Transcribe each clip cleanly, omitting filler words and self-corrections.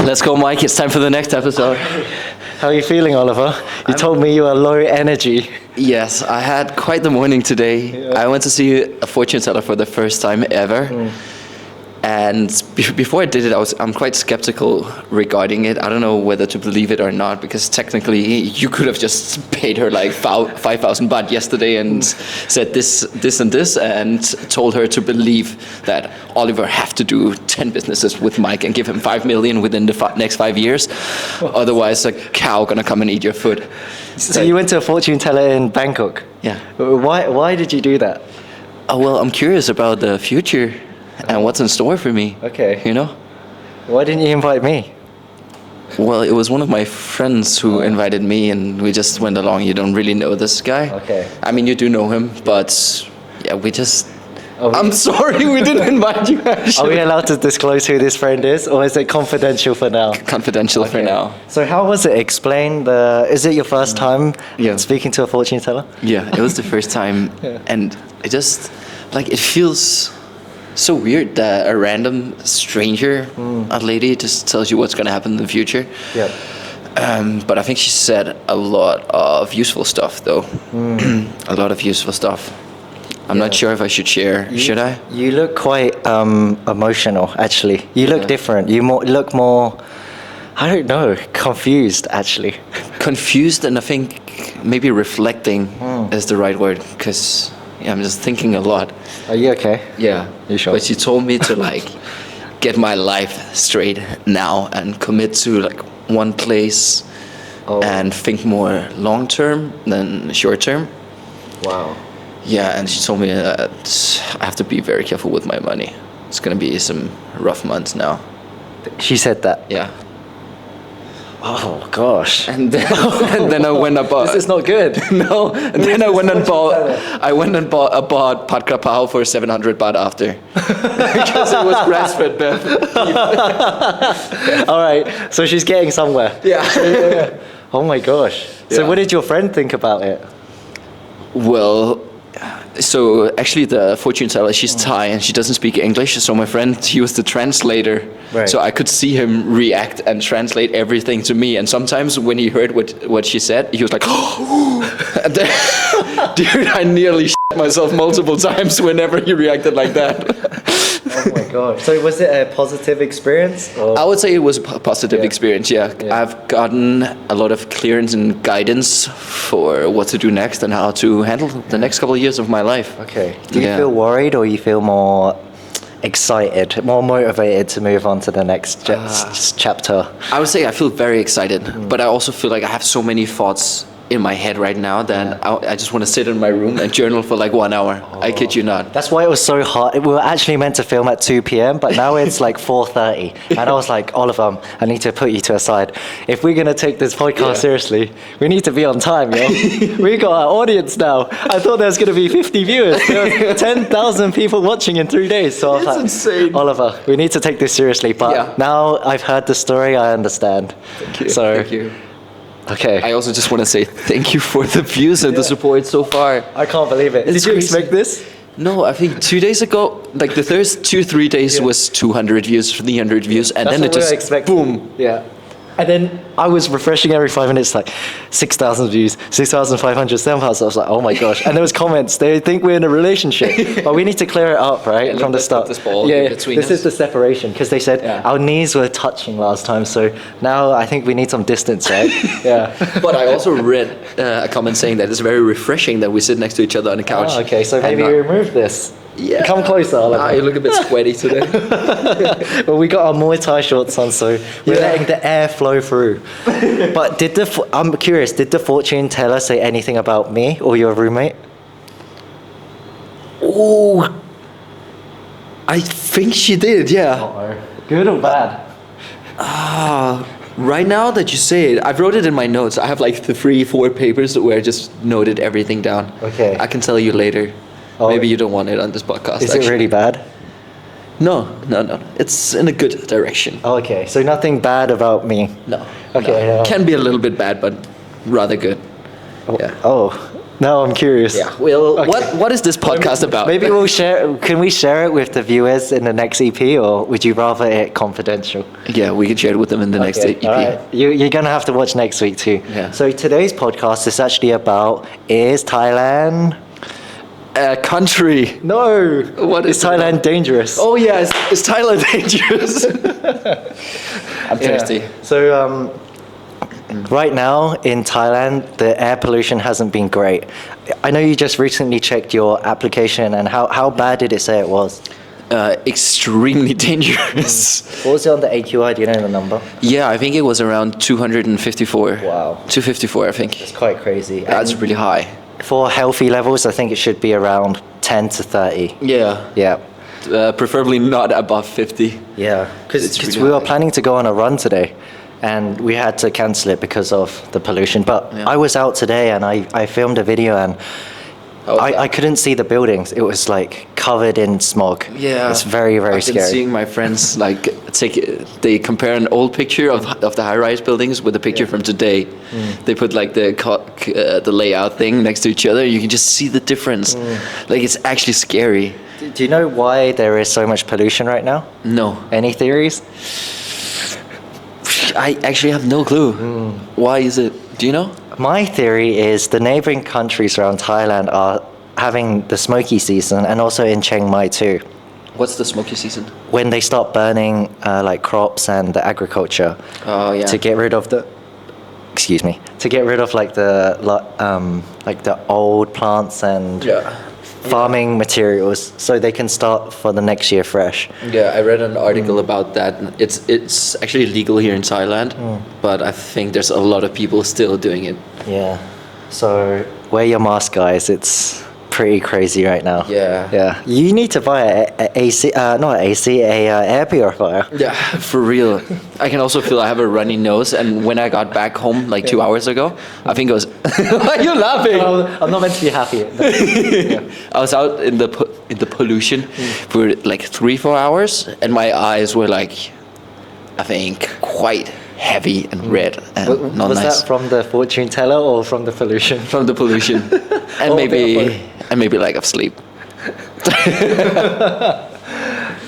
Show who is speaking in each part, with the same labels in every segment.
Speaker 1: Let's go, Mike. It's time for the next episode.
Speaker 2: How are you feeling, Oliver? You told me you were low energy.
Speaker 1: Yes, I had quite the morning today.
Speaker 2: Yeah.
Speaker 1: I went to see a fortune teller for the first time ever. And before I did it, I'm quite skeptical regarding it. I don't know whether to believe it or not, because technically you could have just paid her like 5,000 baht yesterday and said this and this, and told her to believe that Oliver have to do 10 businesses with Mike and give him 5 million within the next 5 years. Otherwise, a cow gonna come and eat your food.
Speaker 2: So you went to a fortune teller in Bangkok?
Speaker 1: Yeah.
Speaker 2: Why did you do that?
Speaker 1: Oh, well, I'm curious about the future and what's in store for me.
Speaker 2: Okay.
Speaker 1: You know?
Speaker 2: Why didn't you invite me?
Speaker 1: Well, it was one of my friends who invited me, and we just went along. You don't really know this guy.
Speaker 2: Okay.
Speaker 1: I mean, you do know him, but yeah, we just... I'm
Speaker 2: we-
Speaker 1: sorry we didn't invite you,
Speaker 2: Are
Speaker 1: actually.
Speaker 2: we allowed to disclose who this friend is, or is it confidential for now?
Speaker 1: Confidential for
Speaker 2: Okay.
Speaker 1: now.
Speaker 2: So how was it? Explain Is it your first time
Speaker 1: Yeah.
Speaker 2: speaking to a fortune teller?
Speaker 1: Yeah, it was the first time,
Speaker 2: Yeah.
Speaker 1: and it just... Like, it feels so weird that a random stranger, a lady, just tells you what's going to happen in the future.
Speaker 2: Yeah.
Speaker 1: But I think she said a lot of useful stuff, though. A lot of useful stuff. I'm not sure if I should share. Should I?
Speaker 2: You look quite emotional, actually. You look different. You look more, I don't know, confused, actually.
Speaker 1: Confused, and I think maybe reflecting is the right word, because I'm just thinking a lot.
Speaker 2: Are you okay?
Speaker 1: Yeah.
Speaker 2: You sure?
Speaker 1: But she told me to like get my life straight now and commit to like one place and think more long term than short term.
Speaker 2: Wow.
Speaker 1: Yeah, and she told me that I have to be very careful with my money. It's gonna be some rough months now.
Speaker 2: She said that.
Speaker 1: Yeah.
Speaker 2: Oh gosh.
Speaker 1: And then I went and bought.
Speaker 2: This is not good.
Speaker 1: No. And then I went and bought a pad krapao for 700 baht after, because it was grass-fed beef.
Speaker 2: All right. So she's getting somewhere.
Speaker 1: Yeah.
Speaker 2: Oh my gosh. So
Speaker 1: Yeah.
Speaker 2: what did your friend think about it?
Speaker 1: Well, so actually the fortune teller, she's Thai and she doesn't speak English. So my friend, he was the translator.
Speaker 2: Right.
Speaker 1: So I could see him react and translate everything to me. And sometimes when he heard what she said, he was like, and then, dude, I nearly shit myself multiple times whenever he reacted like that.
Speaker 2: Oh my god. So was it a positive experience? Or?
Speaker 1: I would say it was a positive experience, yeah.
Speaker 2: Yeah.
Speaker 1: I've gotten a lot of clearance and guidance for what to do next and how to handle the next couple of years of my life.
Speaker 2: Okay. Do you
Speaker 1: Yeah.
Speaker 2: feel worried, or you feel more excited, more motivated to move on to the next chapter?
Speaker 1: I would say I feel very excited, but I also feel like I have so many thoughts in my head right now that I just want to sit in my room and journal for like 1 hour. I kid you not.
Speaker 2: That's why it was so hard. We were actually meant to film at 2 p.m., but now it's like 4:30. And I was like, Oliver, I need to put you to a side. If we're going to take this podcast seriously, we need to be on time, yo. We got our audience now. I thought there was going to be 50 viewers. There were 10,000 people watching in 3 days. So I was
Speaker 1: That's
Speaker 2: like,
Speaker 1: insane.
Speaker 2: Oliver, we need to take this seriously. But now I've heard the story, I understand.
Speaker 1: Thank you.
Speaker 2: So,
Speaker 1: Thank you.
Speaker 2: okay.
Speaker 1: I also just want to say thank you for the views and the support so far.
Speaker 2: I can't believe it.
Speaker 1: It's
Speaker 2: Did you
Speaker 1: crazy.
Speaker 2: expect this?
Speaker 1: No, I think 2 days ago, like the first 2-3 days was 200 views, 300 views, and
Speaker 2: That's
Speaker 1: then
Speaker 2: what
Speaker 1: it just
Speaker 2: expecting.
Speaker 1: boom.
Speaker 2: Yeah. And then I was refreshing every 5 minutes, like 6,000 views, 6,500, 7,000. I was like, oh my gosh. And there was comments. They think we're in a relationship. But we need to clear it up, right?
Speaker 1: Yeah,
Speaker 2: from the
Speaker 1: let's
Speaker 2: start.
Speaker 1: put this ball in between
Speaker 2: this
Speaker 1: us.
Speaker 2: is the separation. Because they said our knees were touching last time. So now I think we need some distance, right? Yeah.
Speaker 1: But I also read a comment saying that it's very refreshing that we sit next to each other on the couch.
Speaker 2: Oh, okay, so
Speaker 1: and
Speaker 2: maybe
Speaker 1: not-
Speaker 2: we remove this.
Speaker 1: Yeah.
Speaker 2: Come closer.
Speaker 1: Ah, you look a bit sweaty today.
Speaker 2: Well, we got our Muay Thai shorts on, so we're letting the air flow through. But I'm curious, did the fortune teller say anything about me or your roommate?
Speaker 1: Oh, I think she did, yeah.
Speaker 2: Good or bad?
Speaker 1: Right now that you say it, I've wrote it in my notes. I have like the 3-4 papers where I just noted everything down.
Speaker 2: Okay.
Speaker 1: I can tell you later.
Speaker 2: Oh.
Speaker 1: Maybe you don't want it on this podcast.
Speaker 2: Is it really bad?
Speaker 1: No. It's in a good direction.
Speaker 2: Oh, okay, so nothing bad about me.
Speaker 1: No.
Speaker 2: Okay,
Speaker 1: No.
Speaker 2: no.
Speaker 1: Can be a little bit bad, but rather good. Yeah.
Speaker 2: Oh, Now I'm curious.
Speaker 1: Yeah. Well,
Speaker 2: Okay.
Speaker 1: what is this podcast about?
Speaker 2: Maybe we'll share. Can we share it with the viewers in the next EP, or would you rather it confidential?
Speaker 1: Yeah, we can share it with them in the next EP.
Speaker 2: All right. You're gonna have to watch next week too.
Speaker 1: Yeah.
Speaker 2: So today's podcast is actually about, is Thailand?
Speaker 1: A country.
Speaker 2: No.
Speaker 1: What is
Speaker 2: Is Thailand dangerous?
Speaker 1: Oh yeah, is Thailand dangerous? I'm thirsty.
Speaker 2: Yeah. So right now in Thailand, the air pollution hasn't been great. I know you just recently checked your application, and how bad did it say it was?
Speaker 1: Extremely dangerous.
Speaker 2: What was it on the AQI? Do you know the number?
Speaker 1: Yeah, I think it was around 254.
Speaker 2: Wow.
Speaker 1: 254, I think.
Speaker 2: It's quite crazy.
Speaker 1: That's really high.
Speaker 2: For healthy levels, I think it should be around 10 to 30.
Speaker 1: Yeah.
Speaker 2: Yeah.
Speaker 1: Preferably not above 50.
Speaker 2: Yeah. Because
Speaker 1: It's really
Speaker 2: we were
Speaker 1: high.
Speaker 2: planning to go on a run today, and we had to cancel it because of the pollution. But
Speaker 1: Yeah.
Speaker 2: I was out today, and I filmed a video, and
Speaker 1: How was
Speaker 2: I couldn't see the buildings. It was like covered in smog.
Speaker 1: Yeah,
Speaker 2: It's very, very
Speaker 1: I've been
Speaker 2: scary.
Speaker 1: seeing my friends like they compare an old picture of the high-rise buildings with a picture from today. They put like the layout thing next to each other. You can just see the difference. Like it's actually scary.
Speaker 2: Do you know why there is so much pollution right now?
Speaker 1: No,
Speaker 2: Any theories?
Speaker 1: I actually have no clue. Why is it? Do you know?
Speaker 2: My theory is the neighboring countries around Thailand are having the smoky season, and also in Chiang Mai too,
Speaker 1: What's the smoky season?
Speaker 2: when they start burning like crops and the agriculture
Speaker 1: Oh yeah.
Speaker 2: to get rid of the, excuse me, to get rid of like the old plants and
Speaker 1: Yeah.
Speaker 2: farming materials, so they can start for the next year fresh.
Speaker 1: Yeah, I read an article about that. It's actually legal here in Thailand, but I think there's a lot of people still doing it.
Speaker 2: Yeah. So wear your mask, guys. It's pretty crazy right now.
Speaker 1: Yeah.
Speaker 2: Yeah. You need to buy a AC, not AC, air purifier.
Speaker 1: Yeah, for real. I can also feel I have a runny nose, and when I got back home like 2 hours ago, I think it was. Why are you laughing?
Speaker 2: I'm not meant to be happy.
Speaker 1: I was out in the pollution for like 3-4 hours, and my eyes were like, I think, quite heavy and red and not
Speaker 2: Was
Speaker 1: nice.
Speaker 2: that from the fortune teller or from the pollution?
Speaker 1: From the pollution, and
Speaker 2: Oh, a bit of
Speaker 1: maybe lack of sleep.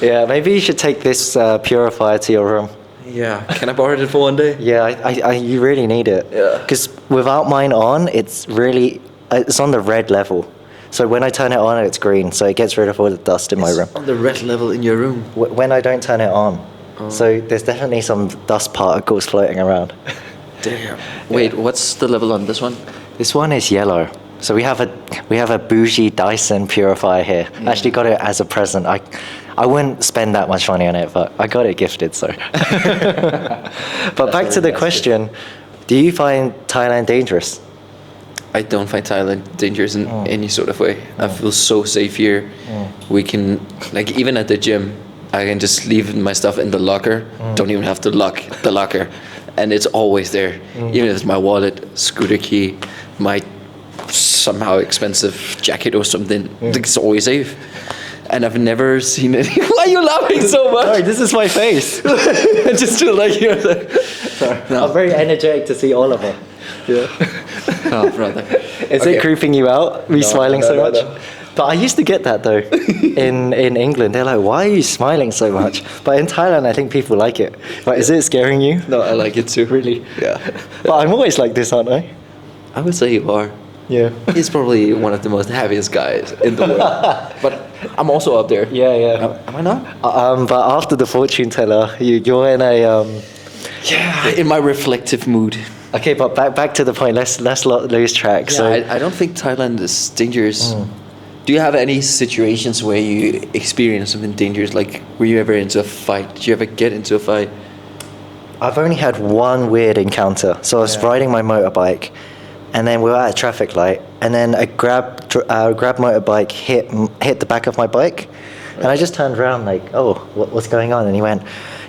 Speaker 2: Yeah, maybe you should take this purifier to your room.
Speaker 1: Yeah, can I borrow it for one day?
Speaker 2: Yeah, you really need it.
Speaker 1: Yeah.
Speaker 2: Because without mine on, it's on the red level. So when I turn it on, it's green. So it gets rid of all the dust in my room.
Speaker 1: On the red level in your room.
Speaker 2: When I don't turn it on. So there's definitely some dust particles floating around.
Speaker 1: Damn. Wait, what's the level on this one?
Speaker 2: This one is yellow. So we have a bougie Dyson purifier here. I actually got it as a present. I wouldn't spend that much money on it, but I got it gifted, so. But back to the question, do you find Thailand dangerous?
Speaker 1: I don't find Thailand dangerous in any sort of way. I feel so safe here. We can, like, even at the gym, I can just leave my stuff in the locker. Don't even have to lock the locker, and it's always there. Even if it's my wallet, scooter key, my somehow expensive jacket or something, it's always safe. And I've never seen it. Why are you laughing so much?
Speaker 2: Sorry, this is my face.
Speaker 1: Just to like hear that. No.
Speaker 2: I'm very energetic to see all of it. Yeah.
Speaker 1: Oh, brother.
Speaker 2: Is
Speaker 1: Okay.
Speaker 2: it creeping you out, me smiling so much?
Speaker 1: no.
Speaker 2: But I used to get that though. in England, they're like, "Why are you smiling so much?" But in Thailand, I think people like it. But is it scaring you?
Speaker 1: No, I like it too.
Speaker 2: Really?
Speaker 1: Yeah.
Speaker 2: But I'm always like this, aren't I?
Speaker 1: I would say you are.
Speaker 2: Yeah.
Speaker 1: He's probably one of the most happiest guys in the world. But I'm also up there.
Speaker 2: Yeah, yeah.
Speaker 1: Am I not?
Speaker 2: But after the fortune teller, you're in a
Speaker 1: Yeah, in my reflective mood.
Speaker 2: Okay, but back to the point. Let's not lose track.
Speaker 1: Yeah,
Speaker 2: So
Speaker 1: I don't think Thailand is dangerous. Do you have any situations where you experience something dangerous? Like, were you ever into a fight? Did you ever get into a fight?
Speaker 2: I've only had one weird encounter. So I was riding my motorbike, and then we were at a traffic light, and then a grab motorbike hit the back of my bike, and I just turned around like, oh, what's going on? And he went,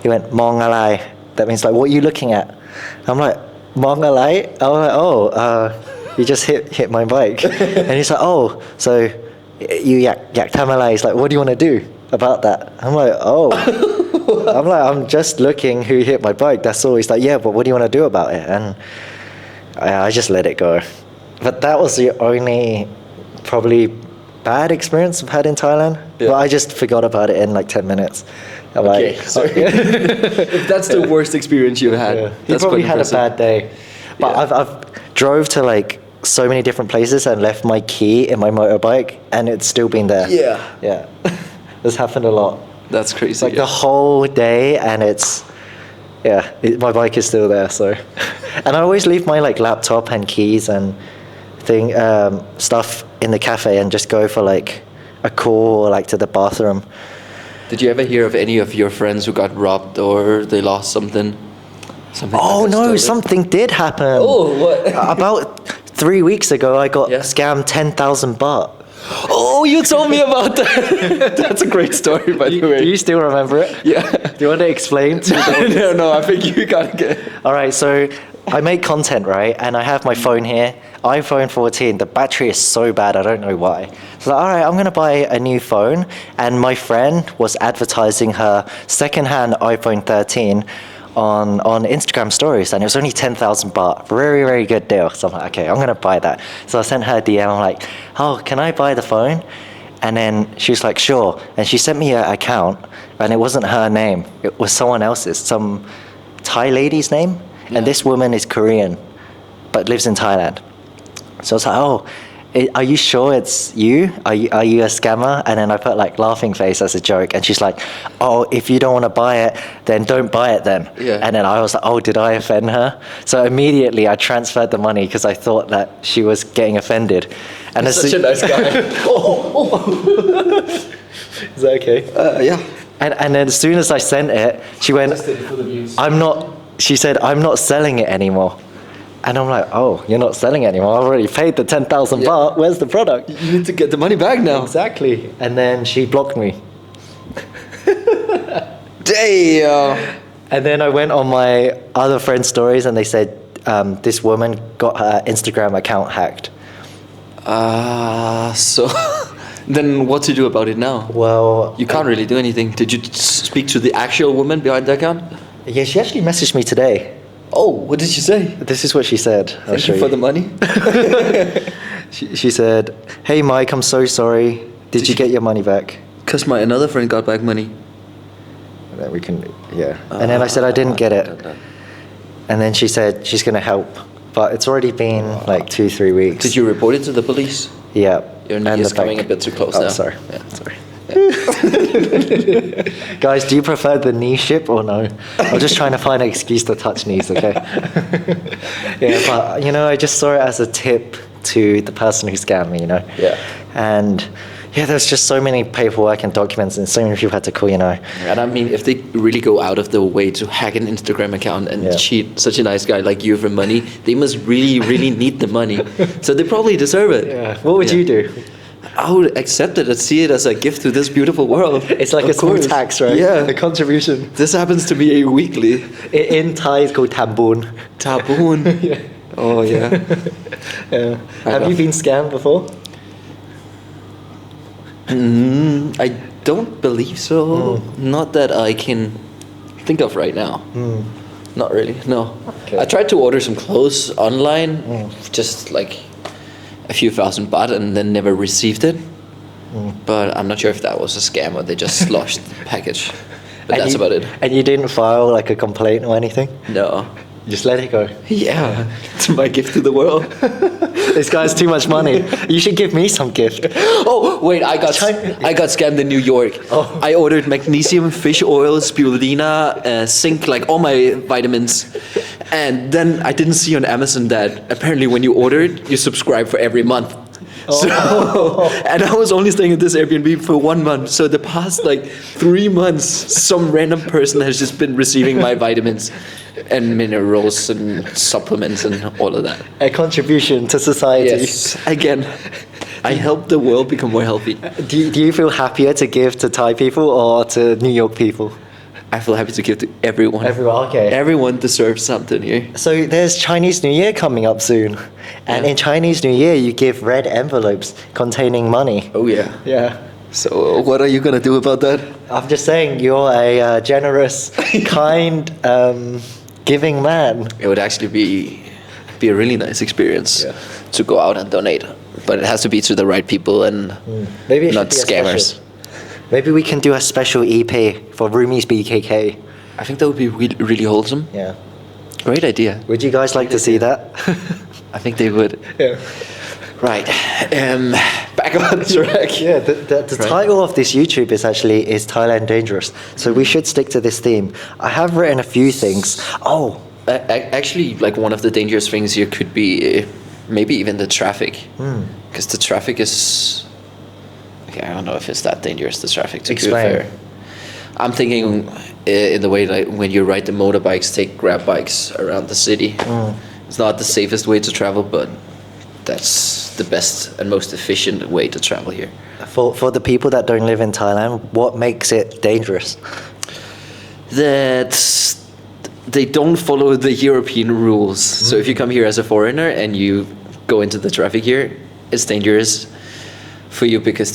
Speaker 2: mong alai. That means like, what are you looking at? I'm like, mong alai. I was like, oh, you just hit my bike, and he's like, oh, so you yak tamalai. He's like, what do you want to do about that? I'm like, oh. I'm just looking who hit my bike. That's all. He's like, yeah, but what do you want to do about it? And I just let it go. But that was the only probably bad experience I've had in Thailand.
Speaker 1: Yeah.
Speaker 2: But I just forgot about it in like 10 minutes. I'm
Speaker 1: Okay,
Speaker 2: like,
Speaker 1: sorry. If that's the worst experience you've had,
Speaker 2: yeah. He
Speaker 1: that's
Speaker 2: probably
Speaker 1: quite
Speaker 2: had a
Speaker 1: impressive.
Speaker 2: bad day. But
Speaker 1: Yeah.
Speaker 2: I've drove to like so many different places and left my key in my motorbike, and it's still been there.
Speaker 1: Yeah.
Speaker 2: Yeah. This happened a lot.
Speaker 1: That's crazy.
Speaker 2: It's like the whole day, and my bike is still there. So, and I always leave my like laptop and keys and stuff in the cafe and just go for like a call or like to the bathroom.
Speaker 1: Did you ever hear of any of your friends who got robbed or they lost something? Something
Speaker 2: Oh
Speaker 1: like that
Speaker 2: no,
Speaker 1: stolen?
Speaker 2: something did happen.
Speaker 1: Oh, what?
Speaker 2: About 3 weeks ago, I got
Speaker 1: Yeah.
Speaker 2: scammed 10,000 baht.
Speaker 1: Oh, you told me about that. That's a great story, by the way.
Speaker 2: Do you still remember it?
Speaker 1: Yeah.
Speaker 2: Do you want to explain to the
Speaker 1: No, I think you gotta get.
Speaker 2: All right, so I make content, right? And I have my phone here, iPhone 14. The battery is so bad, I don't know why. So, all right, I'm going to buy a new phone. And my friend was advertising her secondhand iPhone 13 on Instagram stories. And it was only 10,000 baht. Very, very good deal. So I'm like, okay, I'm going to buy that. So I sent her a DM. I'm like, oh, can I buy the phone? And then she was like, sure. And she sent me an account, and it wasn't her name. It was someone else's, some Thai lady's name.
Speaker 1: Yeah.
Speaker 2: And this woman is Korean, but lives in Thailand. So I was like, oh, are you sure it's you? Are you a scammer? And then I put like laughing face as a joke. And she's like, oh, if you don't want to buy it, then don't buy it then.
Speaker 1: Yeah.
Speaker 2: And then I was like, oh, did I offend her? So immediately I transferred the money because I thought that she was getting offended. And
Speaker 1: Such a nice guy.
Speaker 2: Is that okay?
Speaker 1: Yeah.
Speaker 2: And then as soon as I sent it, she went, she said, I'm not selling it anymore. And I'm like, oh, you're not selling it anymore. I've already paid the 10,000
Speaker 1: Yeah.
Speaker 2: baht. Where's the product?
Speaker 1: You need to get the money back now.
Speaker 2: Exactly. And then she blocked me.
Speaker 1: Damn.
Speaker 2: And then I went on my other friend's stories, and they said this woman got her Instagram account hacked.
Speaker 1: So then what to do about it now?
Speaker 2: Well,
Speaker 1: You can't really do anything. Did you speak to the actual woman behind the account?
Speaker 2: yeah, she actually messaged me today.
Speaker 1: Oh, what did she say?
Speaker 2: This is what she said. I'll
Speaker 1: Thank
Speaker 2: show
Speaker 1: you for the money.
Speaker 2: She said, hey, Mike, I'm so sorry. Did you get your money back?
Speaker 1: Because my another friend got back money.
Speaker 2: And then we can, yeah. And then I said I didn't get it. And then she said she's going to help. But it's already been like 2-3 weeks.
Speaker 1: Did you report it to the police?
Speaker 2: Yeah.
Speaker 1: Your knee
Speaker 2: And
Speaker 1: is
Speaker 2: the
Speaker 1: coming
Speaker 2: bank.
Speaker 1: a bit too close
Speaker 2: Oh,
Speaker 1: now.
Speaker 2: sorry.
Speaker 1: Yeah.
Speaker 2: Sorry. Guys, do you prefer the knee ship or no? I'm just trying to find an excuse to touch knees, okay? Yeah, but you know, I just saw it as a tip to the person who scammed me, you know?
Speaker 1: Yeah.
Speaker 2: And yeah, there's just so many paperwork and documents, and so many people had to call, you know?
Speaker 1: And I mean, if they really go out of their way to hack an Instagram account and
Speaker 2: Yeah.
Speaker 1: cheat such a nice guy like you for money, they must really, really need the money. So they probably deserve it.
Speaker 2: Yeah. What would
Speaker 1: Yeah.
Speaker 2: you do?
Speaker 1: I would accept it and see it as a gift to this beautiful world.
Speaker 2: It's like
Speaker 1: Of
Speaker 2: a small
Speaker 1: course.
Speaker 2: tax, right?
Speaker 1: Yeah.
Speaker 2: A contribution.
Speaker 1: This happens to me weekly.
Speaker 2: In Thai, it's called tambun.
Speaker 1: Taboon.
Speaker 2: Yeah.
Speaker 1: Oh, yeah.
Speaker 2: Yeah.
Speaker 1: I
Speaker 2: Have
Speaker 1: know.
Speaker 2: you been scammed before?
Speaker 1: I don't believe so. Not that I can think of right now. Not really, no.
Speaker 2: Okay.
Speaker 1: I tried to order some clothes online, just like a few thousand baht, and then never received it. But I'm not sure if that was a scam or they just lost the package. But that's about it.
Speaker 2: And you didn't file like a complaint or anything?
Speaker 1: No.
Speaker 2: Just let it go.
Speaker 1: Yeah, it's my gift to the world.
Speaker 2: This guy has too much money. You should give me some gift.
Speaker 1: Oh wait, I got scammed in New York.
Speaker 2: Oh.
Speaker 1: I ordered magnesium, fish oil, spirulina, zinc, like all my vitamins, and then I didn't see on Amazon that apparently when you order it, you subscribe for every month. So, and I was only staying at this Airbnb for 1 month. So the past like 3 months, some random person has just been receiving my vitamins and minerals and supplements and all of that.
Speaker 2: A contribution to society.
Speaker 1: Yes, again, I help the world become more healthy.
Speaker 2: Do you feel happier to give to Thai people or to New York people?
Speaker 1: I feel happy to give to everyone.
Speaker 2: Everyone, okay.
Speaker 1: Everyone deserves something here.
Speaker 2: So there's Chinese New Year coming up soon. And
Speaker 1: Yeah.
Speaker 2: in Chinese New Year, you give red envelopes containing money.
Speaker 1: Oh yeah.
Speaker 2: Yeah.
Speaker 1: So what are you gonna do about that?
Speaker 2: I'm just saying, you're a generous, kind, giving man.
Speaker 1: It would actually be a really nice experience.
Speaker 2: Yeah.
Speaker 1: to go out and donate. But it has to be to the right people and
Speaker 2: Maybe it should
Speaker 1: not
Speaker 2: be a
Speaker 1: scammers.
Speaker 2: special- Maybe we can do a special EP for Roomies BKK.
Speaker 1: I think that would be really, really wholesome.
Speaker 2: Yeah.
Speaker 1: Great idea.
Speaker 2: Would you guys like to see that?
Speaker 1: I think they would.
Speaker 2: Yeah.
Speaker 1: Right. Back on track.
Speaker 2: Yeah, the
Speaker 1: Right.
Speaker 2: title of this YouTube is Thailand Dangerous. So we should stick to this theme. I have written a few things. Oh,
Speaker 1: Actually, like one of the dangerous things here could be maybe even the traffic. Because the traffic is... Okay, I don't know if it's that dangerous, the traffic, to be
Speaker 2: Explain.
Speaker 1: fair. I'm thinking in the way like when you ride the motorbikes, take grab bikes around the city. It's not the safest way to travel, but that's the best and most efficient way to travel here.
Speaker 2: for the people that don't live in Thailand, what makes it dangerous?
Speaker 1: That they don't follow the European rules. So if you come here as a foreigner and you go into the traffic here, it's dangerous for you because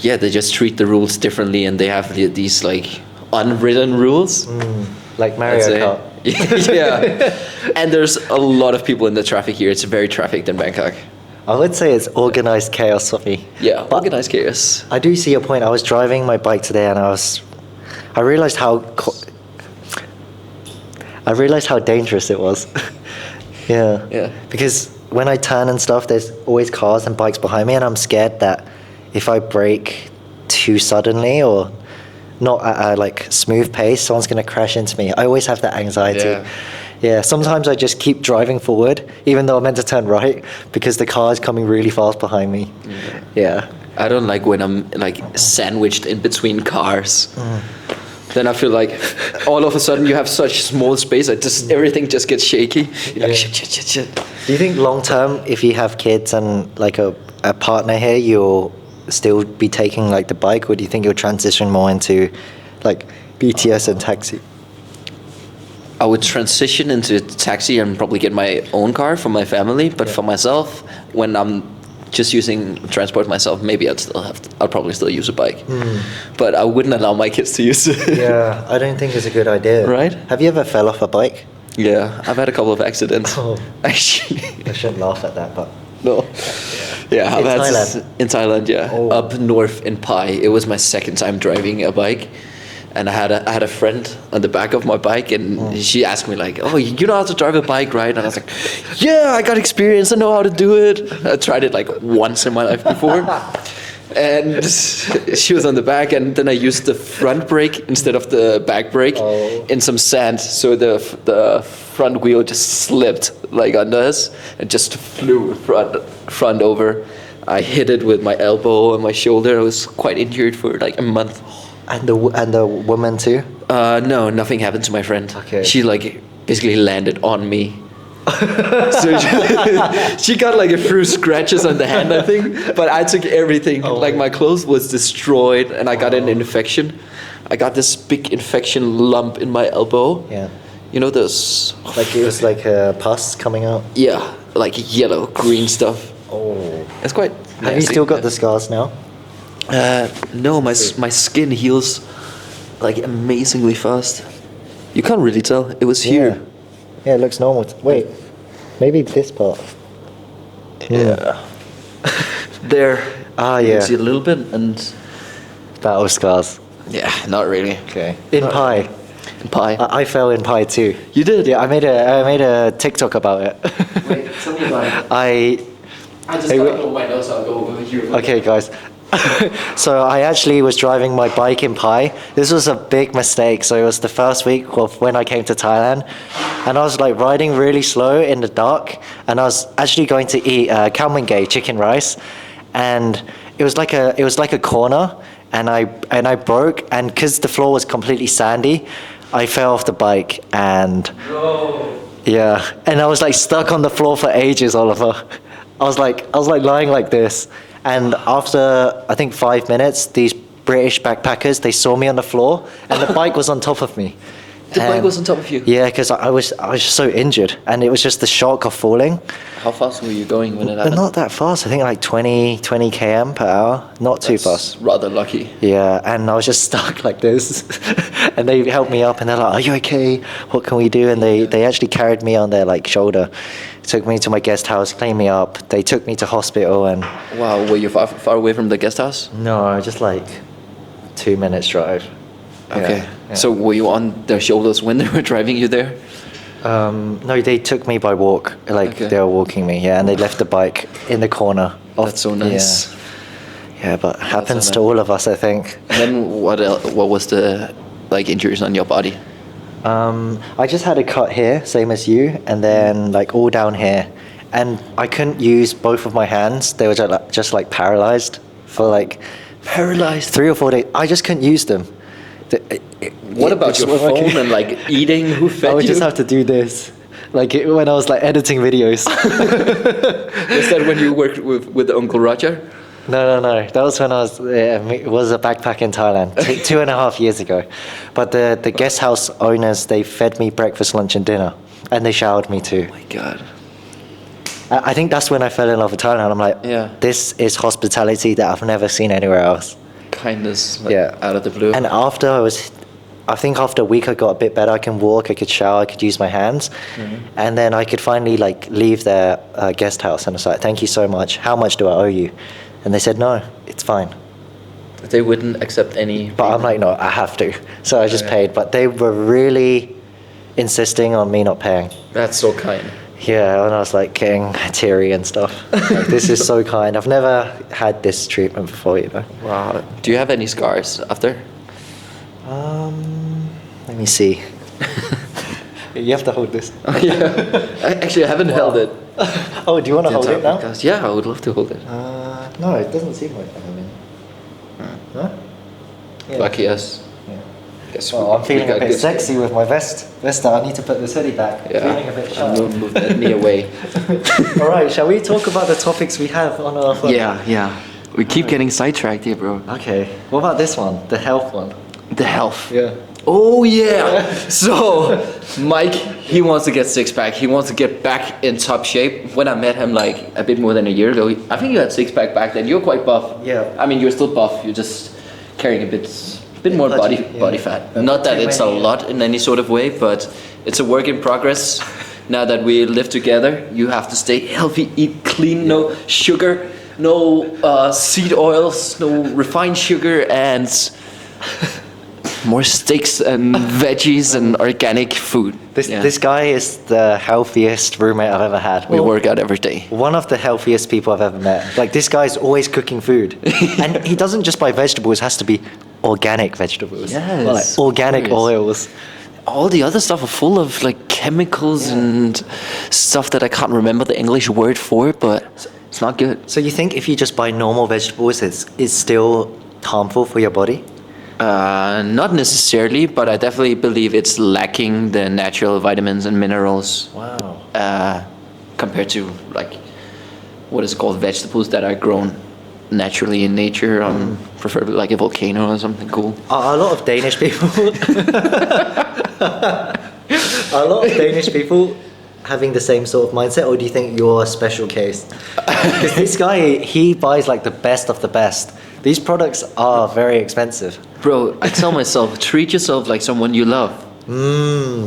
Speaker 1: they just treat the rules differently and they have these like unwritten rules.
Speaker 2: Like
Speaker 1: I'd
Speaker 2: Mario
Speaker 1: say.
Speaker 2: Kart.
Speaker 1: Yeah. And there's a lot of people in the traffic here. It's very trafficked in Bangkok.
Speaker 2: I would say it's organized chaos for me.
Speaker 1: Yeah,
Speaker 2: But
Speaker 1: organized chaos.
Speaker 2: I do see your point. I was driving my bike today and I realized how dangerous it was. Yeah.
Speaker 1: Yeah.
Speaker 2: Because when I turn and stuff, there's always cars and bikes behind me, and I'm scared that if I brake too suddenly or not at a like smooth pace, someone's gonna crash into me. I always have that anxiety.
Speaker 1: Yeah.
Speaker 2: Yeah. Sometimes I just keep driving forward, even though I'm meant to turn right, because the car is coming really fast behind me. Yeah.
Speaker 1: I don't like when I'm like sandwiched in between cars. Then I feel like all of a sudden you have such small space, everything just gets shaky. You're like, shit.
Speaker 2: Do you think long term, if you have kids and like a partner here, you'll still be taking like the bike, or do you think you'll transition more into like BTS and taxi?
Speaker 1: I would transition into taxi and probably get my own car for my family, but for myself, when I'm just using transport myself, maybe I'll probably still use a bike. But I wouldn't allow my kids to use it.
Speaker 2: Yeah, I don't think it's a good idea.
Speaker 1: Right?
Speaker 2: Have you ever fell off a bike?
Speaker 1: Yeah, I've had a couple of accidents.
Speaker 2: Oh.
Speaker 1: Actually.
Speaker 2: I shouldn't laugh at that, but
Speaker 1: No. Yeah,
Speaker 2: In
Speaker 1: I've had
Speaker 2: Thailand?
Speaker 1: in Thailand, yeah.
Speaker 2: Oh.
Speaker 1: Up north in Pai. It was my second time driving a bike. And I had a friend on the back of my bike, and she asked me like, "Oh, you know how to drive a bike, right?" And I was like, "Yeah, I got experience. I know how to do it. I tried it like once in my life before." And she was on the back, and then I used the front brake instead of the back brake in some sand, so the front wheel just slipped like under us and just flew front over. I hit it with my elbow and my shoulder. I was quite injured for like a month.
Speaker 2: and the woman too.
Speaker 1: No, nothing happened to my friend.
Speaker 2: Okay.
Speaker 1: She like basically landed on me. So she got like a few scratches on the hand, I think. But I took everything. Like my clothes was destroyed, and I got an infection. I got this big infection lump in my elbow.
Speaker 2: Yeah.
Speaker 1: You know those?
Speaker 2: Like it was like a pus coming out.
Speaker 1: Yeah, like yellow, green stuff.
Speaker 2: Oh.
Speaker 1: It's quite.
Speaker 2: Have you still got the scars now?
Speaker 1: No, my skin heals like amazingly fast. You can't really tell. It was here.
Speaker 2: Yeah, it looks normal. Wait, maybe this part.
Speaker 1: Yeah. There.
Speaker 2: Ah,
Speaker 1: You
Speaker 2: yeah.
Speaker 1: can see a little bit, and
Speaker 2: Battle scars.
Speaker 1: yeah, not really.
Speaker 2: Okay. In Pi.
Speaker 1: In Pi.
Speaker 2: I fell in Pi too.
Speaker 1: You did?
Speaker 2: Yeah, I made a TikTok about it.
Speaker 1: Wait, tell me about it.
Speaker 2: I
Speaker 1: just
Speaker 2: Hey,
Speaker 1: got all my notes. I'll go over here.
Speaker 2: Okay, guys. So I actually was driving my bike in Pai. This was a big mistake. So it was the first week of when I came to Thailand, and I was like riding really slow in the dark, and I was actually going to eat khao man gai chicken rice, and it was like a corner, and I broke, and because the floor was completely sandy, I fell off the bike, and yeah, and I was like stuck on the floor for ages, Oliver. I was like lying like this. And after, I think 5 minutes, these British backpackers, they saw me on the floor, and the bike was on top of me.
Speaker 1: The bike was on top of you?
Speaker 2: Yeah, because I was just so injured, and it was just the shock of falling.
Speaker 1: How fast were you going when it
Speaker 2: But
Speaker 1: happened?
Speaker 2: not that fast. I think like 20 km per hour. Not too fast.
Speaker 1: Rather lucky.
Speaker 2: Yeah, and I was just stuck like this. And they helped me up, and they're like, "Are you okay? What can we do?" And they actually carried me on their like shoulder, took me to my guest house, cleaned me up. They took me to hospital, and
Speaker 1: Wow, were you far away from the guest house?
Speaker 2: no, just like 2 minutes drive.
Speaker 1: Okay.
Speaker 2: Yeah.
Speaker 1: So were you on their shoulders when they were driving you there?
Speaker 2: No, they took me by walk. Like
Speaker 1: Okay.
Speaker 2: they were walking me, yeah, and they left the bike in the corner.
Speaker 1: That's so nice.
Speaker 2: Yeah, but happens
Speaker 1: so
Speaker 2: to all of us, I think.
Speaker 1: And then what was the like injuries on your body?
Speaker 2: I just had a cut here, same as you, and then like all down here, and I couldn't use both of my hands. They were just like paralyzed for like
Speaker 1: Paralyzed.
Speaker 2: 3 or 4 days. I just couldn't use them.
Speaker 1: What about your
Speaker 2: wasn't working.
Speaker 1: phone and like eating? Who fed
Speaker 2: I would
Speaker 1: you?
Speaker 2: just have to do this, like when I was like editing videos.
Speaker 1: Is that when you worked with Uncle Roger?
Speaker 2: No. That was when I was a backpack in Thailand 2.5 years ago. But the guest house owners, they fed me breakfast, lunch, and dinner, and they showered me too.
Speaker 1: My God.
Speaker 2: I think that's when I fell in love with Thailand. I'm like,
Speaker 1: Yeah.
Speaker 2: this is hospitality that I've never seen anywhere else.
Speaker 1: Kindness. Like,
Speaker 2: Yeah.
Speaker 1: Out of the blue.
Speaker 2: And I think after a week I got a bit better. I can walk, I could shower, I could use my hands. And then I could finally like leave their guest house, and I was like, thank you so much. How much do I owe you? And they said, no, it's fine.
Speaker 1: They wouldn't accept any.
Speaker 2: But I'm like, no, I have to. So I just
Speaker 1: Okay.
Speaker 2: paid. But they were really insisting on me not paying.
Speaker 1: That's so kind.
Speaker 2: Yeah, and I was like getting teary and stuff. Like, this is so kind. I've never had this treatment before, you know.
Speaker 1: Wow. Do you have any scars after?
Speaker 2: Let me see. You have to hold this.
Speaker 1: Yeah. Actually, I haven't held it.
Speaker 2: Oh, do you want to
Speaker 1: the
Speaker 2: hold
Speaker 1: entire
Speaker 2: it now?
Speaker 1: podcast. Yeah, I would love to hold it.
Speaker 2: No, it doesn't seem like that. I mean, huh? Yeah.
Speaker 1: Lucky us.
Speaker 2: Yeah.
Speaker 1: Guess
Speaker 2: Well, I'm feeling
Speaker 1: got
Speaker 2: a bit
Speaker 1: good-
Speaker 2: sexy with my vest. I need to put this hoodie back.
Speaker 1: Yeah.
Speaker 2: Feeling a bit shy.
Speaker 1: Move that knee away.
Speaker 2: All right, shall we talk about the topics we have on our phone?
Speaker 1: Yeah. We keep getting sidetracked here, bro.
Speaker 2: Okay. What about this one? The health one.
Speaker 1: The health.
Speaker 2: Yeah.
Speaker 1: Oh yeah. So Mike, he wants to get six pack. He wants to get back in top shape. When I met him like a bit more than a year ago, I think you had six pack back then. You're quite buff.
Speaker 2: Yeah.
Speaker 1: I mean, you're still buff. You're just carrying a bit more
Speaker 2: pudgy,
Speaker 1: body
Speaker 2: yeah.
Speaker 1: fat.
Speaker 2: But
Speaker 1: Not that
Speaker 2: too
Speaker 1: it's a
Speaker 2: many, yeah.
Speaker 1: lot in any sort of way, but it's a work in progress. Now that we live together, you have to stay healthy, eat clean, no sugar, no seed oils, no refined sugar, and more steaks and veggies and organic food.
Speaker 2: This guy is the healthiest roommate I've ever had.
Speaker 1: We work out every day.
Speaker 2: One of the healthiest people I've ever met. Like, this guy's always cooking food. And he doesn't just buy vegetables, it has to be organic vegetables.
Speaker 1: Yes,
Speaker 2: Or like organic
Speaker 1: of course.
Speaker 2: oils.
Speaker 1: All the other stuff are full of like chemicals and stuff that I can't remember the English word for, but it's not good.
Speaker 2: So you think if you just buy normal vegetables, it's still harmful for your body?
Speaker 1: Not necessarily, but I definitely believe it's lacking the natural vitamins and minerals
Speaker 2: Wow.
Speaker 1: compared to like what is called vegetables that are grown naturally in nature, preferably like a volcano or something cool.
Speaker 2: Are a lot of Danish people having the same sort of mindset, or do you think you're a special case? Because this guy, he buys like the best of the best. These products are very expensive.
Speaker 1: Bro, I tell myself, treat yourself like someone you love.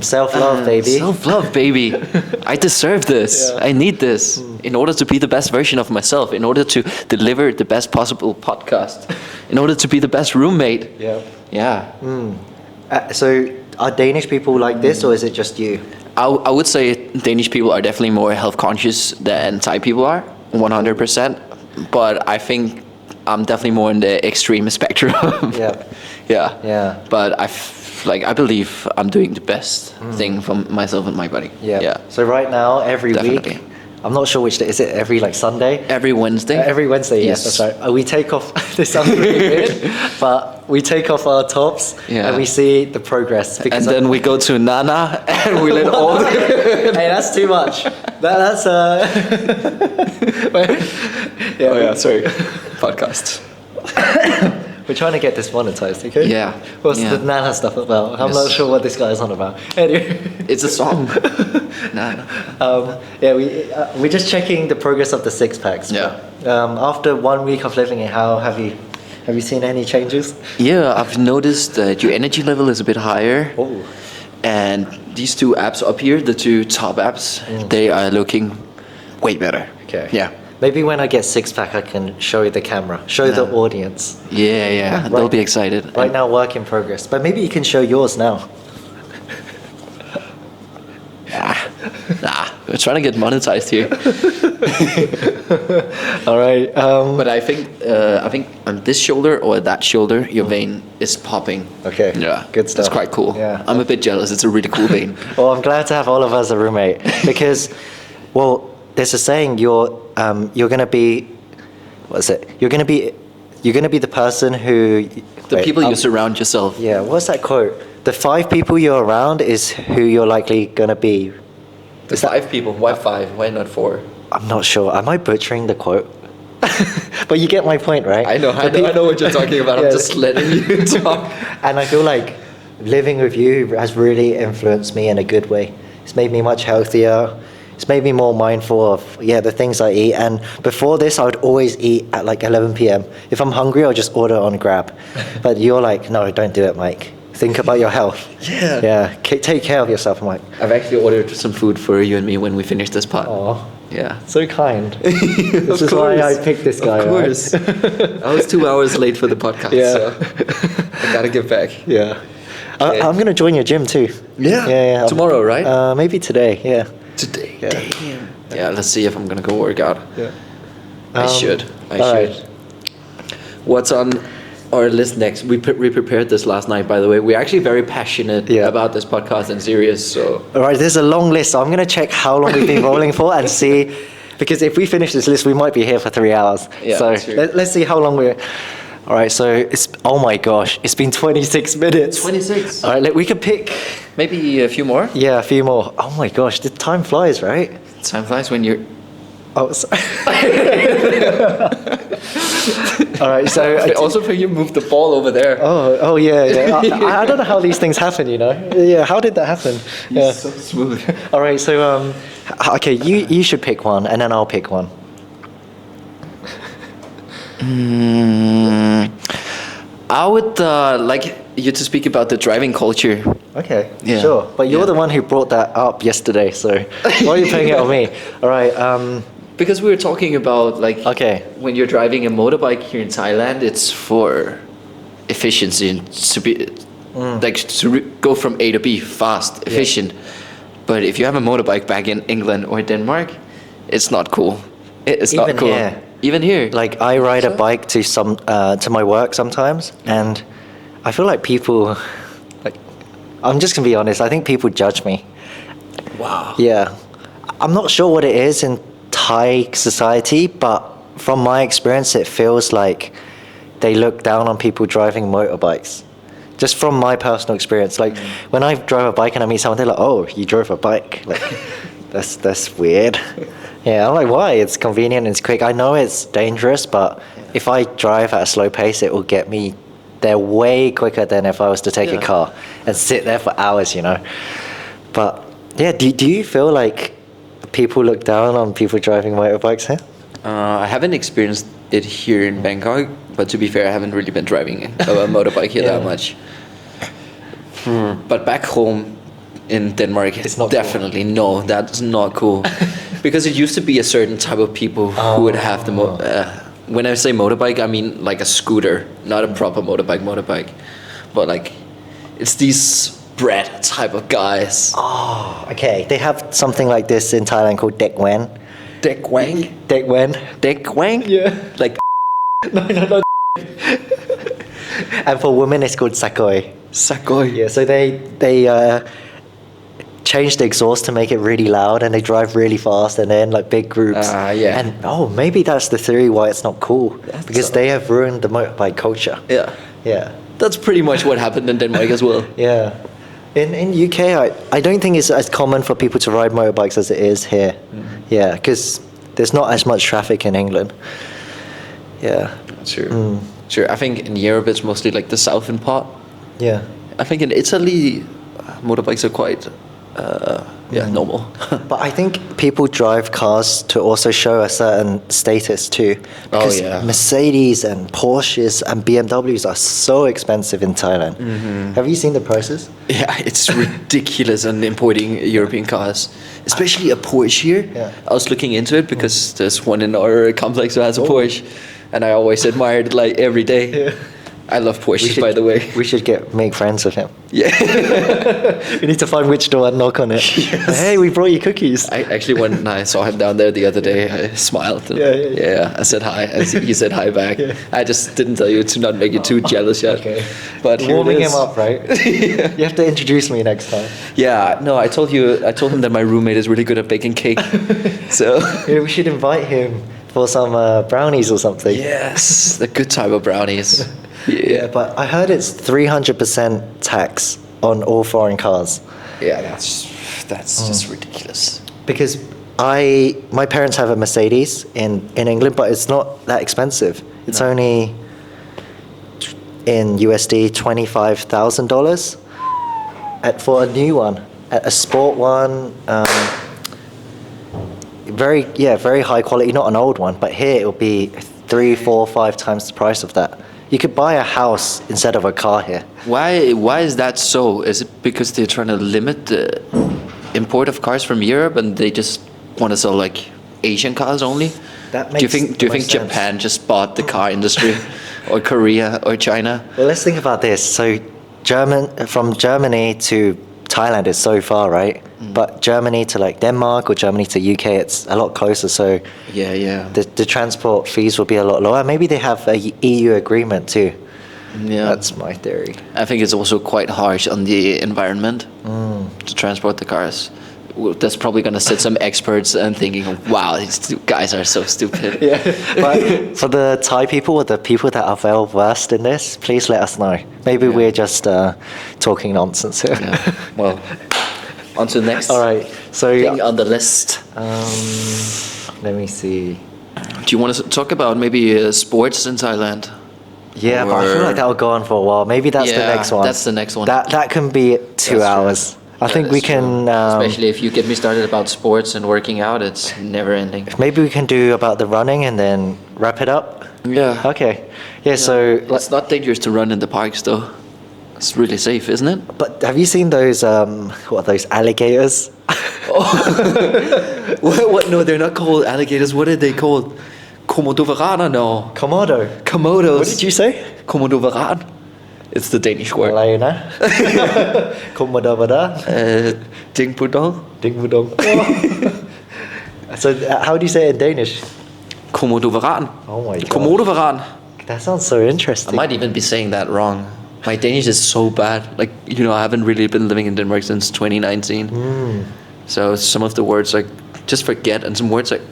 Speaker 2: Self-love, baby.
Speaker 1: Self-love, baby. I deserve this.
Speaker 2: Yeah.
Speaker 1: I need this in order to be the best version of myself, in order to deliver the best possible podcast, in order to be the best roommate.
Speaker 2: Yeah.
Speaker 1: Yeah.
Speaker 2: So are Danish people like this, or is it just you?
Speaker 1: I would say Danish people are definitely more health conscious than Thai people are, 100%. But I think I'm definitely more in the extreme spectrum.
Speaker 2: Yeah.
Speaker 1: Yeah. But I believe I'm doing the best thing for myself and my body. Yeah.
Speaker 2: So right now, every
Speaker 1: Definitely.
Speaker 2: week, I'm not sure which day, is it every like Sunday?
Speaker 1: Every Wednesday.
Speaker 2: Every Wednesday, yes, that's right. We take off, this sounds really weird, but we take off our tops and we see the progress.
Speaker 1: And
Speaker 2: Because
Speaker 1: then we go to Nana and we let all the...
Speaker 2: hey, that's too much. That's
Speaker 1: Oh yeah, sorry. Podcast.
Speaker 2: We're trying to get this monetized, okay?
Speaker 1: Yeah.
Speaker 2: What's
Speaker 1: Yeah.
Speaker 2: the Nana stuff about? I'm
Speaker 1: Yes.
Speaker 2: not sure what this guy is on about. Anyway.
Speaker 1: It's a song. No.
Speaker 2: Yeah, we're just checking the progress of the six packs.
Speaker 1: Yeah.
Speaker 2: After 1 week of living it, how have you seen any changes?
Speaker 1: Yeah, I've noticed that your energy level is a bit higher.
Speaker 2: Oh.
Speaker 1: And these two apps up here, the two top apps, they are looking way better.
Speaker 2: Okay.
Speaker 1: Yeah.
Speaker 2: Maybe when I get six pack, I can show you the camera, show the audience.
Speaker 1: Yeah. They'll be excited.
Speaker 2: Right now, work in progress. But maybe you can show yours now.
Speaker 1: Nah, we're trying to get monetized here.
Speaker 2: All right.
Speaker 1: But I think on this shoulder or that shoulder, your vein is popping.
Speaker 2: Okay.
Speaker 1: Yeah.
Speaker 2: Good stuff.
Speaker 1: That's quite cool.
Speaker 2: Yeah.
Speaker 1: I'm a bit jealous. It's a really cool vein.
Speaker 2: Well, I'm glad to have all of us a roommate because, well, there's a saying you're gonna be, what is it? You're gonna be the person who.
Speaker 1: The people you surround yourself.
Speaker 2: Yeah. What's that quote? The 5 people you're around is who you're likely gonna be.
Speaker 1: The 5 people. Why 5? Why not 4?
Speaker 2: I'm not sure. Am I butchering the quote? But you get my point, right?
Speaker 1: I know what you're talking about.
Speaker 2: Yeah.
Speaker 1: I'm just letting you talk.
Speaker 2: And I feel like living with you has really influenced me in a good way. It's made me much healthier. It's made me more mindful of the things I eat. And before this, I would always eat at like 11 p.m. If I'm hungry, I'll just order on Grab. But you're like, no, don't do it, Mike. Think about your health.
Speaker 1: Yeah.
Speaker 2: Yeah. Take care of yourself, Mike.
Speaker 1: I've actually ordered some food for you and me when we finish this pod.
Speaker 2: Oh,
Speaker 1: Yeah.
Speaker 2: so kind. This is why I picked this guy.
Speaker 1: Of course.
Speaker 2: Right?
Speaker 1: I was 2 hours late for the podcast,
Speaker 2: Yeah.
Speaker 1: so I gotta give back.
Speaker 2: Yeah.
Speaker 1: Okay.
Speaker 2: I'm gonna join your gym too.
Speaker 1: Yeah.
Speaker 2: Yeah.
Speaker 1: Tomorrow, right?
Speaker 2: Maybe today. Yeah.
Speaker 1: Today.
Speaker 2: Yeah.
Speaker 1: Damn. Yeah, let's see if I'm gonna go work out.
Speaker 2: Yeah.
Speaker 1: I should.
Speaker 2: all
Speaker 1: should.
Speaker 2: right.
Speaker 1: What's on our list next? We prepared this last night, by the way. We're actually very passionate about this podcast and serious, so...
Speaker 2: All right, there's a long list, so I'm going to check how long we've been rolling for and see, because if we finish this list, we might be here for 3 hours.
Speaker 1: Yeah,
Speaker 2: so
Speaker 1: that's true.
Speaker 2: let's see how long we're... All right, so it's... Oh my gosh, it's been 26 minutes.
Speaker 1: 26.
Speaker 2: All right, we could pick...
Speaker 1: Maybe a few more?
Speaker 2: Yeah, a few more. Oh my gosh, the time flies, right?
Speaker 1: Time flies when you're...
Speaker 2: Oh, sorry. All right, so...
Speaker 1: I also think you moved the ball over there.
Speaker 2: Oh yeah. I don't know how these things happen, you know? Yeah, how did that happen? Yeah.
Speaker 1: So smooth.
Speaker 2: All right, so okay, you should pick one, and then I'll pick one.
Speaker 1: I would like you to speak about the driving culture.
Speaker 2: Okay,
Speaker 1: Yeah.
Speaker 2: sure. But you're
Speaker 1: Yeah.
Speaker 2: the one who brought that up yesterday, so why are you putting it on me? All right.
Speaker 1: Because we were talking about like
Speaker 2: Okay.
Speaker 1: when you're driving a motorbike here in Thailand, it's for efficiency and to be like to go from A to B fast, efficient. But if you have a motorbike back in England or Denmark, it's not cool. It's
Speaker 2: Even
Speaker 1: not cool.
Speaker 2: here.
Speaker 1: Even here.
Speaker 2: Like I ride a bike to my work sometimes, and I feel like people, like, I'm just gonna be honest. I think people judge me.
Speaker 1: wow.
Speaker 2: Yeah, I'm not sure what it is in Thai society, but from my experience, it feels like they look down on people driving motorbikes. Just from my personal experience, like when I drive a bike and I meet someone, they're like, "Oh, you drove a bike? Like, that's weird." Yeah, I'm like, "Why? It's convenient. It's quick. I know it's dangerous, but if I drive at a slow pace, it will get me there way quicker than if I was to take a car and sit there for hours, you know." But yeah, do you feel like people look down on people driving motorbikes here?
Speaker 1: I haven't experienced it here in Bangkok, but to be fair, I haven't really been driving a motorbike here that much. But back home in Denmark,
Speaker 2: It's not
Speaker 1: definitely no, that's not cool. Because it used to be a certain type of people who would have the when I say motorbike, I mean like a scooter, not a proper motorbike. But like, it's these bred type of guys.
Speaker 2: Oh, okay. They have something like this in Thailand called Dek Wen.
Speaker 1: Dek Wang?
Speaker 2: Dek Wen.
Speaker 1: Dek Wang?
Speaker 2: Yeah.
Speaker 1: Like,
Speaker 2: No. And for women, it's called Sakoi.
Speaker 1: Sakoi.
Speaker 2: Yeah, so they change the exhaust to make it really loud, and they drive really fast, and they're in like big groups.
Speaker 1: Yeah.
Speaker 2: And maybe that's the theory why it's not cool, because they have ruined the motorbike culture.
Speaker 1: Yeah.
Speaker 2: Yeah.
Speaker 1: That's pretty much what happened in Denmark as well.
Speaker 2: Yeah. In UK, I don't think it's as common for people to ride motorbikes as it is here. Yeah, because there's not as much traffic in England. Yeah.
Speaker 1: True. Sure. I think in Europe it's mostly like the southern part.
Speaker 2: Yeah.
Speaker 1: I think in Italy, motorbikes are quite, normal.
Speaker 2: But I think people drive cars to also show a certain status too. Because Mercedes and Porsches and BMWs are so expensive in Thailand. Have you seen the prices?
Speaker 1: Yeah, it's ridiculous on importing European cars, especially a Porsche here.
Speaker 2: Yeah.
Speaker 1: I was looking into it because there's one in our complex who has a Porsche, and I always admired it like every day.
Speaker 2: Yeah.
Speaker 1: I love Porsches, by the way.
Speaker 2: We should make friends with him.
Speaker 1: Yeah.
Speaker 2: We need to find which door and knock on it.
Speaker 1: Yes.
Speaker 2: Hey, we brought you cookies.
Speaker 1: I actually, when I saw him down there the other day, I smiled. And I said hi. He said hi back.
Speaker 2: Yeah.
Speaker 1: I just didn't tell you to not make you too jealous yet.
Speaker 2: Okay.
Speaker 1: But
Speaker 2: warming him up, right? You have to introduce me next time.
Speaker 1: Yeah. No, I told him that my roommate is really good at baking cake. So
Speaker 2: Yeah, we should invite him for some brownies or something.
Speaker 1: yes, the good type of brownies.
Speaker 2: Yeah, but I heard it's 300% tax on all foreign cars.
Speaker 1: Yeah, that's just ridiculous.
Speaker 2: Because my parents have a Mercedes in England, but it's not that expensive. It's only in USD $25,000 for a new one, a sport one. Very high quality, not an old one. But here it will be 3, 4, 5 times the price of that. You could buy a house instead of a car here.
Speaker 1: Why is that so? Is it because they're trying to limit the import of cars from Europe and they just want to sell like Asian cars only?
Speaker 2: That
Speaker 1: Do you think
Speaker 2: sense.
Speaker 1: Japan just bought the car industry, or Korea or China?
Speaker 2: Well, let's think about this. So, from Germany to Thailand is so far, right? But Germany to like Denmark or Germany to UK, it's a lot closer. So
Speaker 1: Yeah.
Speaker 2: the transport fees will be a lot lower. Maybe they have a EU agreement too.
Speaker 1: Yeah.
Speaker 2: That's my theory.
Speaker 1: I think it's also quite harsh on the environment to transport the cars. Well, that's probably going to sit some experts and thinking, wow, these guys are so stupid.
Speaker 2: Yeah. But for the Thai people or the people that are well versed in this, please let us know. Maybe we're just talking nonsense here.
Speaker 1: Yeah. Well, on to the next
Speaker 2: All right. So
Speaker 1: thing on the list.
Speaker 2: let me see.
Speaker 1: Do you want to talk about maybe sports in Thailand?
Speaker 2: Yeah, but I feel like that will go on for a while. Maybe that's the next one.
Speaker 1: That's the next one.
Speaker 2: That can be 2 hours. I think we can.
Speaker 1: Especially if you get me started about sports and working out, it's never ending.
Speaker 2: Maybe we can do about the running and then wrap it up.
Speaker 1: Yeah.
Speaker 2: Okay. Yeah. So
Speaker 1: It's not dangerous to run in the parks, though. It's really safe, isn't it?
Speaker 2: But have you seen those? What are those alligators?
Speaker 1: What? No, they're not called alligators. What are they called? Komodo varana? No.
Speaker 2: Komodo.
Speaker 1: Komodos.
Speaker 2: What did you say?
Speaker 1: Komodo varan. It's the Danish word.
Speaker 2: Lena. Komodo vada.
Speaker 1: Ding pudong.
Speaker 2: Ding budong. So how do you say it in Danish?
Speaker 1: Komodo varan.
Speaker 2: Oh my god.
Speaker 1: Komodo varan.
Speaker 2: That sounds so
Speaker 1: I
Speaker 2: interesting.
Speaker 1: might even be saying that wrong. My Danish is so bad. Like, I haven't really been living in Denmark since 2019. So some of the words I just forget, and some words like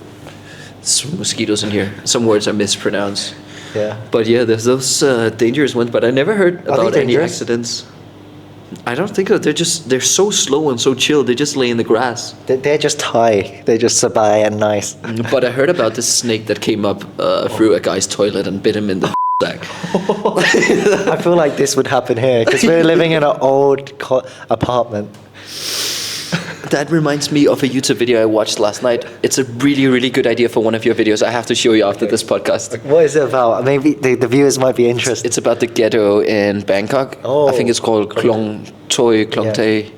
Speaker 1: some mosquitoes in here. Some words I mispronounce.
Speaker 2: Yeah.
Speaker 1: But yeah, there's those dangerous ones. But I never heard about any
Speaker 2: dangerous?
Speaker 1: accidents. I don't think so. They're so slow and so chill. They just lay in the grass.
Speaker 2: They're just Thai. They're just sabai and nice.
Speaker 1: But I heard about this snake that came up through a guy's toilet and bit him in the sack.
Speaker 2: I feel like this would happen here because we're living in an old apartment.
Speaker 1: That reminds me of a YouTube video I watched last night. It's a really, really good idea for one of your videos. I have to show you after this podcast.
Speaker 2: What is it about? Maybe the viewers might be interested.
Speaker 1: It's about the ghetto in Bangkok.
Speaker 2: Oh.
Speaker 1: I think it's called Klong Tay.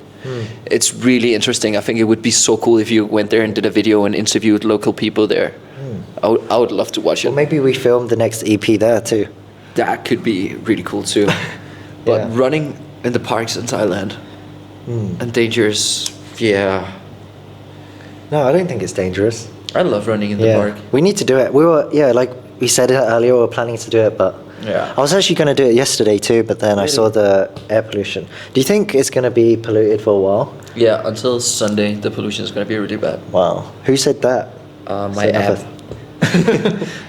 Speaker 1: It's really interesting. I think it would be so cool if you went there and did a video and interviewed local people there. I would love to watch it.
Speaker 2: Well, maybe we film the next EP there too.
Speaker 1: That could be really cool too. But running in the parks in Thailand and dangerous,
Speaker 2: No, I don't think it's dangerous.
Speaker 1: I love running in the park.
Speaker 2: We need to do it. We were, like we said earlier, we were planning to do it, but I was actually going to do it yesterday too, but then I saw the air pollution. Do you think it's going to be polluted for a while?
Speaker 1: Yeah, until Sunday, the pollution is going to be really bad.
Speaker 2: Wow. Who said that?
Speaker 1: My app.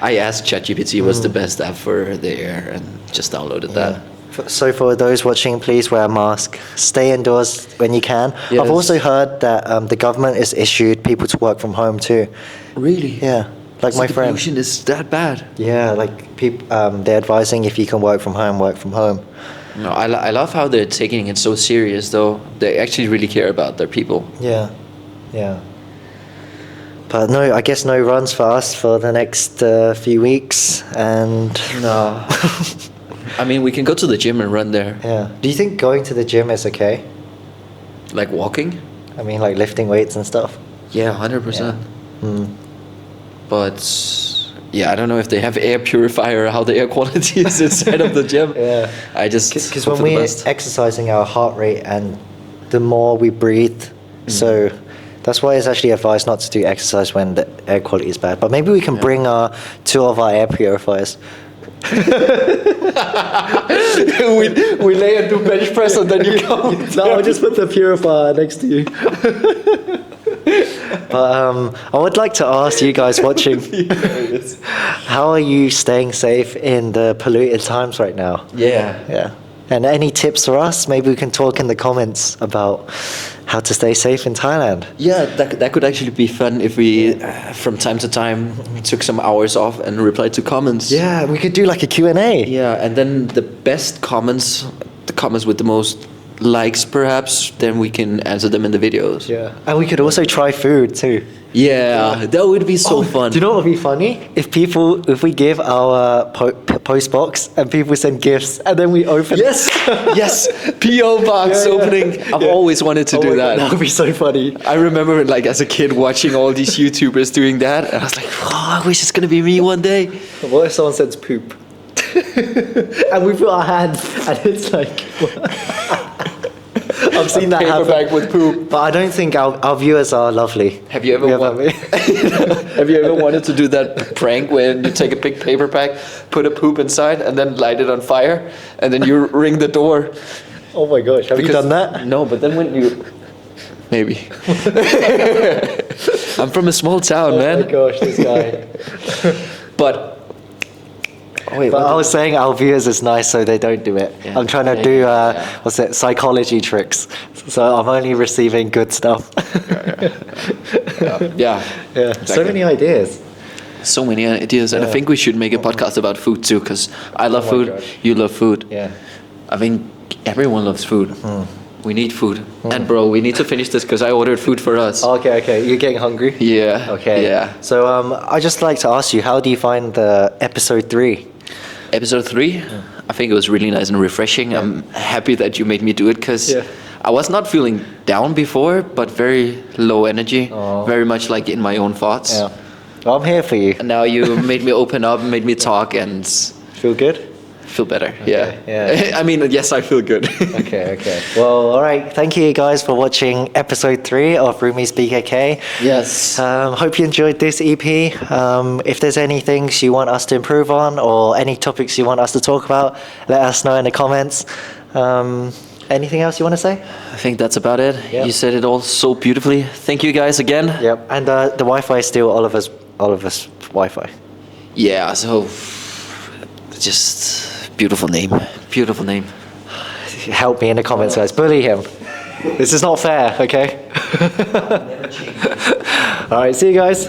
Speaker 1: I asked ChatGPT what's the best app for the air and just downloaded that.
Speaker 2: So for those watching, please wear a mask. Stay indoors when you can.
Speaker 1: Yes.
Speaker 2: I've also heard that the government has issued people to work from home too.
Speaker 1: Really?
Speaker 2: Yeah. Like
Speaker 1: So
Speaker 2: my
Speaker 1: the
Speaker 2: friend.
Speaker 1: pollution is that bad.
Speaker 2: Yeah, like people, they're advising if you can work from home, work from home.
Speaker 1: No, I love how they're taking it so serious, though. They actually really care about their people.
Speaker 2: Yeah, yeah. But no, I guess no runs for us for the next few weeks, and
Speaker 1: No. I mean, we can go to the gym and run there.
Speaker 2: yeah. Do you think going to the gym is okay?
Speaker 1: Like walking?
Speaker 2: I mean, like lifting weights and stuff.
Speaker 1: Yeah, 100%.
Speaker 2: Mm.
Speaker 1: But yeah, I don't know if they have air purifier or how the air quality is inside of the gym.
Speaker 2: Yeah.
Speaker 1: I just
Speaker 2: Because
Speaker 1: hope
Speaker 2: when
Speaker 1: for the
Speaker 2: we're
Speaker 1: best.
Speaker 2: exercising, our heart rate and the more we breathe, so that's why it's actually advised not to do exercise when the air quality is bad. But maybe we can bring two of our air purifiers.
Speaker 1: we lay and do bench press and then you come.
Speaker 2: No, I'll just put the purifier next to you. But I would like to ask you guys watching, how are you staying safe in the polluted times right now?
Speaker 1: Yeah.
Speaker 2: Yeah. And any tips for us? Maybe we can talk in the comments about how to stay safe in Thailand.
Speaker 1: Yeah, that could actually be fun if we, from time to time, took some hours off and replied to comments.
Speaker 2: Yeah, we could do like a Q&A.
Speaker 1: Yeah, and then the best comments, the comments with the most likes perhaps, then we can answer them in the videos.
Speaker 2: Yeah. And we could also try food too.
Speaker 1: Yeah, that would be so fun.
Speaker 2: Do you know what would be funny? If we give our post box and people send gifts and then we open
Speaker 1: Yes, yes, PO box
Speaker 2: Yeah, yeah.
Speaker 1: opening. I've always wanted to
Speaker 2: Oh
Speaker 1: do
Speaker 2: my
Speaker 1: that.
Speaker 2: God, that would be so funny.
Speaker 1: I remember like as a kid watching all these YouTubers doing that, and I was like, oh, I wish it's gonna be me one day.
Speaker 2: What if someone sends poop? And we put our hands and it's like... I've seen that
Speaker 1: Paper
Speaker 2: happen.
Speaker 1: bag with poop.
Speaker 2: But I don't think our viewers are lovely.
Speaker 1: Have you ever have you ever wanted to do that prank when you take a big paper bag, put a poop inside, and then light it on fire, and then you ring the door?
Speaker 2: Oh my gosh, have you
Speaker 1: Because-
Speaker 2: done that?
Speaker 1: No, but then when you maybe. I'm from a small town, man.
Speaker 2: Oh my gosh, this guy.
Speaker 1: But oh, wait,
Speaker 2: But
Speaker 1: what
Speaker 2: I was saying our viewers is nice so they don't do it.
Speaker 1: Yeah.
Speaker 2: I'm trying to
Speaker 1: Yeah,
Speaker 2: do,
Speaker 1: yeah.
Speaker 2: what's it, psychology tricks. So I'm only receiving good stuff.
Speaker 1: yeah.
Speaker 2: Yeah, so
Speaker 1: Exactly.
Speaker 2: many ideas.
Speaker 1: So many ideas, and I think we should make a podcast about food too, because I love
Speaker 2: Oh my
Speaker 1: food,
Speaker 2: gosh.
Speaker 1: you love food.
Speaker 2: Yeah.
Speaker 1: I think everyone loves food. We need food. And bro, we need to finish this because I ordered food for us.
Speaker 2: Okay, you're getting hungry?
Speaker 1: Yeah.
Speaker 2: Okay.
Speaker 1: Yeah.
Speaker 2: So I just like to ask you, how do you find the episode 3?
Speaker 1: Episode 3, I think it was really nice and refreshing. I'm happy that you made me do it because
Speaker 2: Yeah.
Speaker 1: I was not feeling down before, but very low energy, very much like in my own thoughts.
Speaker 2: Yeah. Well, I'm here for you.
Speaker 1: And now you made me open up, made me talk, and
Speaker 2: Feel good?
Speaker 1: feel better. Yeah.
Speaker 2: yeah.
Speaker 1: I mean, yes, I feel good.
Speaker 2: Okay. Well, all right. Thank you guys for watching episode 3 of Roomies BKK.
Speaker 1: Yes.
Speaker 2: Hope you enjoyed this EP. If there's any things you want us to improve on or any topics you want us to talk about, let us know in the comments. Anything else you want to say?
Speaker 1: I think that's about it.
Speaker 2: Yep.
Speaker 1: You said it all so beautifully. Thank you guys again.
Speaker 2: Yep. And the Wi-Fi is still Oliver's Wi-Fi.
Speaker 1: Yeah, so just beautiful name. Beautiful name.
Speaker 2: Help me in the comments, guys. Bully him. This is not fair, okay? All right, see you guys.